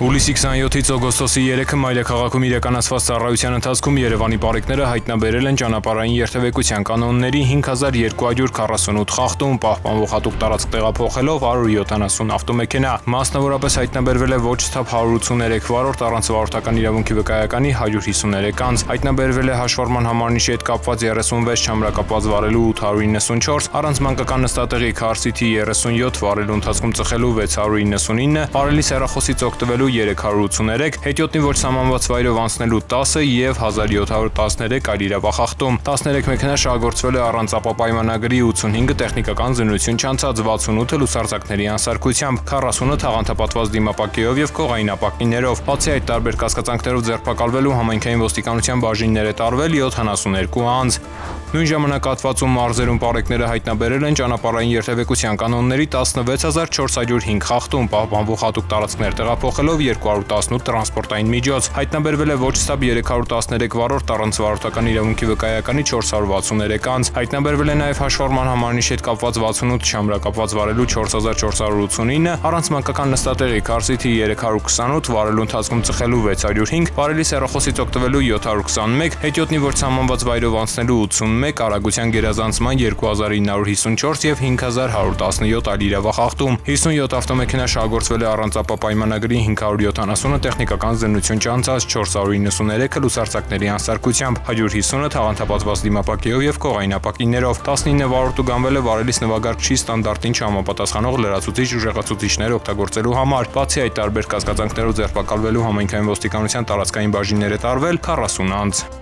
Հուլիսի 27-ից օգոստոսի 3-ը Մայրաքաղաքում իրականացված ծառայության ընթացքում Երևանի պարեկները հայտնաբերել են ճանապարհային երթևեկության կանոնների 5248 խախտում, պահպանվող հատուկ տարածք տեղափոխելով 170 ավտոմեքենա։ Մասնավորապես հայտնաբերվել է ոչ սթափ 183 վարորդ առանց վարորդական իրավունքի վկայականի 153 անձ, հայտնաբերվել է հաշվառման համարնիշի հետ կապված 36 չամրակապված վարելու 894, առանց մանկական նստատեղի Car City 37 վարելու ընթացքում ծխելու 699, բարելիս հեռախոսից օգտվելու 383, հետիոտնի ոչ սահմանված վայրով անցնելու 10 եւ 1713 այլ իրավախախտում։ 13 մեքենա շահագործվել է առանց ապապայմանագրի, 85-ը տեխնիկական զննություն չանցած, 68-ը լուսարձակների անսարքությամբ, 40-ը թաղանթապատված դիմապակեով եւ կողային ապակիներով։ Բացի այդ, տարբեր կասկածանքներով ձերբակալվելու համայնքային ոստիկանության բաժիններ է տարվել 72 անձ։ Նույն ժամանակահատվածում մարզերում պարեկները հայտնաբերել են ճանապարհային երթևեկության կանոնների 16405 խախտում, պահպանվող հատուկ տարածքներ տեղափոխելով 218 տրանսպորտային միջոց, հայտնաբերվել է ոչ սթափ 313 վարորդ առանց վարորդական իրավունքի վկայականի 463 անձ, հայտնաբերվել է նաև հաշվառման համարնիշի հետ կապված 68 չամրակապված վարելու 4489, առանց մանկական նստատեղի Car City 328 վարելու ընթացքում ծխելու 605, բարելիս հեռախոսից օգտվելու 721, հետիոտնի ոչ սահմանված վայրով անցնելու 81, արագության գերազանցման 2954 եւ 5117 այլ իրավախախտում, 57 ավտոմեքենա շահագործվել է առանց ապապայմանագրի 570-ը տեխնիկական զննություն չանցած, 493-ը լուսարձակների անսարքությամբ, 150-ը թաղանթապատված դիմապակեով եւ կողային ապակիներով, 19 վարորդ ուղղանվել է վարելիս նվագարկչի ստանդարտին չհամապատասխանող լրացուցիչ ուժեղացուցիչներ օգտագործելու համար։ Բացի այդ, տարբեր կասկածանքներով ձերբակալվելու համայնքային ոստիկանության տարածքային բաժիններ է տարվել 40 անձ։